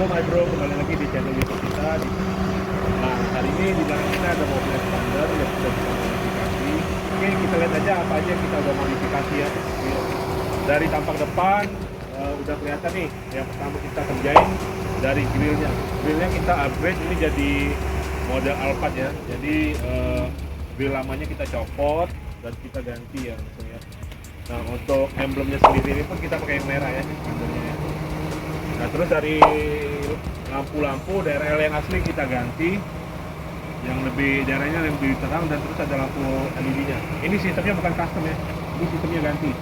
Halo My Bro, kembali lagi di channel YouTube kita. Nah, hari ini di belakang kita ada mobil expander yang sudah kita modifikasi. Oke, kita lihat aja apa aja yang kita udah modifikasi ya. Dari tampak depan udah kelihatan nih. Yang pertama kita kerjain dari grillnya. Grillnya kita upgrade, ini jadi model Alphard ya. Jadi grill lamanya kita copot dan kita ganti ya langsung ya. Nah, untuk emblemnya sendiri ini pun kita pakai yang merah ya, expandernya ya. Nah, terus dari lampu-lampu DRL yang asli kita ganti, yang lebih daerahnya lebih terang, dan terus ada lampu LED-nya. Ini sistemnya bukan custom ya, ini sistemnya ganti.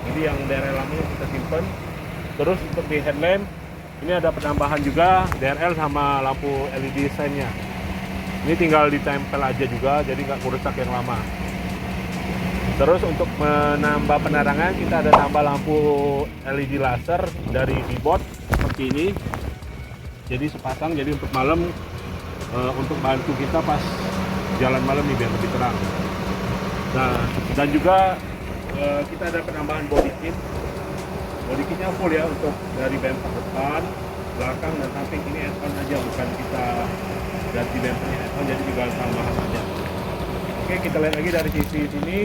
Jadi yang DRL lamanya kita simpan. Terus untuk di headlamp ini ada penambahan juga DRL sama lampu LED sign-nya. Ini tinggal ditempel aja juga, jadi nggak merusak yang lama. Terus untuk menambah penerangan kita ada tambah lampu LED laser dari Dibot seperti ini. Jadi sepasang, jadi untuk malam untuk bantu kita pas jalan malam nih biar lebih terang. Nah, dan juga kita ada penambahan body kit. Body kitnya full ya, untuk dari bumper depan, belakang, dan samping. Ini add-on aja, bukan kita ganti bumpernya add-on, jadi juga tambahan aja. Oke, kita lihat lagi dari sisi sini.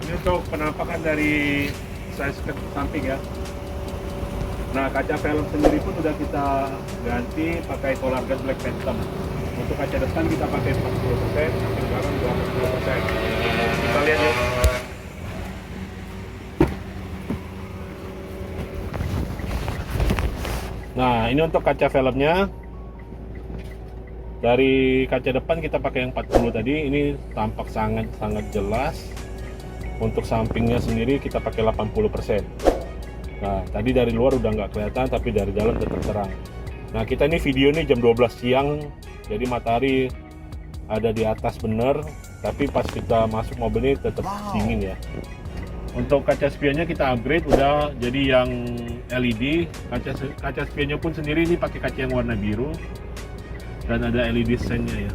Ini untuk penampakan dari side skirt samping ya. Nah, kaca velg sendiri pun sudah kita ganti pakai Solar Gas Black Phantom. Untuk kaca depan kita pakai 40%, samping belakang 20%. Kita lihat ya. Nah, ini untuk kaca velgnya. Dari kaca depan kita pakai yang 40 tadi, ini tampak sangat jelas. Untuk sampingnya sendiri kita pakai 80%. Nah, tadi dari luar udah nggak kelihatan, tapi dari dalam tetap terang. Nah, kita ini video ini jam 12 siang, jadi matahari ada di atas bener, tapi pas kita masuk mobil ini tetap dingin ya. Untuk kaca spionnya kita upgrade, udah jadi yang LED. Kaca spionnya pun sendiri ini pakai kaca yang warna biru, dan ada LED sign-nya ya.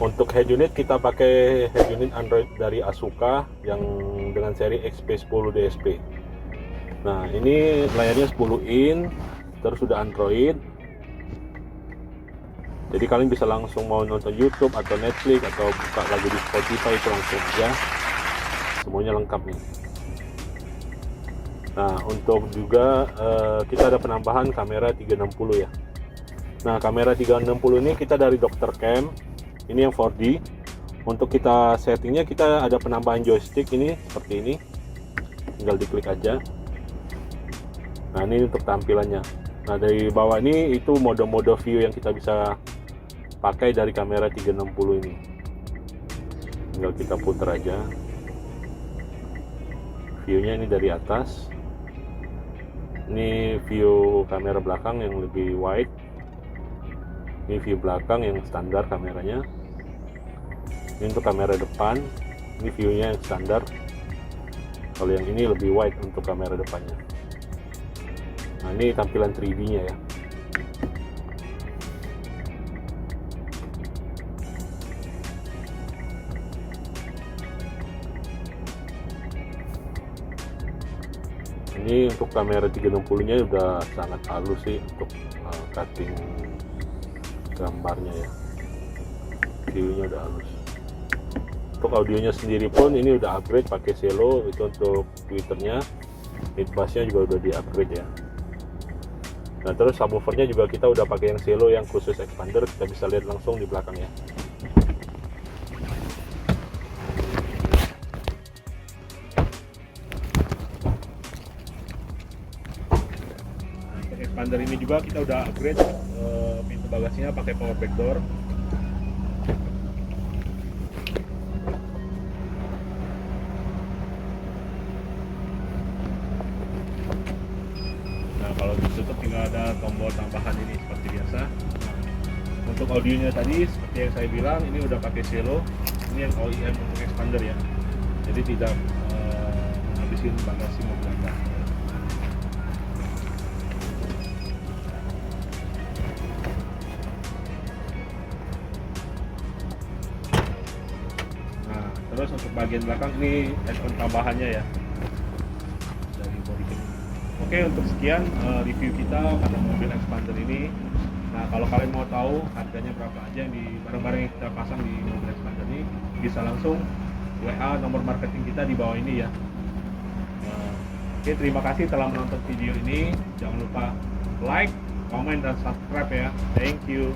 Untuk head unit kita pakai head unit Android dari Asuka yang dengan seri XP10 DSP. Nah, ini layarnya 10 in, terus sudah Android. Jadi kalian bisa langsung mau nonton YouTube atau Netflix atau buka lagu di Spotify itu langsung aja. Semuanya lengkap nih. Nah, untuk juga kita ada penambahan kamera 360 ya. Nah, kamera 360 ini kita dari Dr. Cam. Ini yang 4D. Untuk kita settingnya kita ada penambahan joystick ini seperti ini. Tinggal diklik aja. Nah, ini untuk tampilannya. Nah, dari bawah ini itu mode-mode view yang kita bisa pakai dari kamera 360 ini. Tinggal kita putar aja. View-nya ini dari atas. Ini view kamera belakang yang lebih wide. Ini view belakang yang standar kameranya. Ini untuk kamera depan. Ini view-nya yang standar. Kalau yang ini lebih wide untuk kamera depannya. Nah, ini tampilan 3D-nya ya. Ini untuk kamera 360-nya udah sangat halus sih untuk cutting gambarnya ya. View-nya udah halus. Untuk audionya sendiri pun ini udah upgrade pakai Selo, itu untuk tweeternya. Mid bass-nya juga udah di-upgrade ya. Nah, terus subwoofernya juga kita udah pakai yang Selo yang khusus expander, kita bisa lihat langsung di belakang ya. Nah, untuk expander ini juga kita udah upgrade pintu bagasinya pakai power back door. Kalau ditutup tinggal ada tombol tambahan ini seperti biasa. Untuk audionya tadi seperti yang saya bilang, ini udah pakai Selo. Ini yang OEM untuk expander ya, jadi tidak menghabisin bagasi mobil Anda. Nah, terus untuk bagian belakang ini add-on tambahannya ya, dari body kit. Oke, untuk sekian review kita pada mobil Expander ini. Nah, kalau kalian mau tahu harganya berapa aja yang di barang-barang yang kita pasang di mobil Expander ini, bisa langsung WA nomor marketing kita di bawah ini ya. Oke, terima kasih telah menonton video ini. Jangan lupa like, comment, dan subscribe ya. Thank you.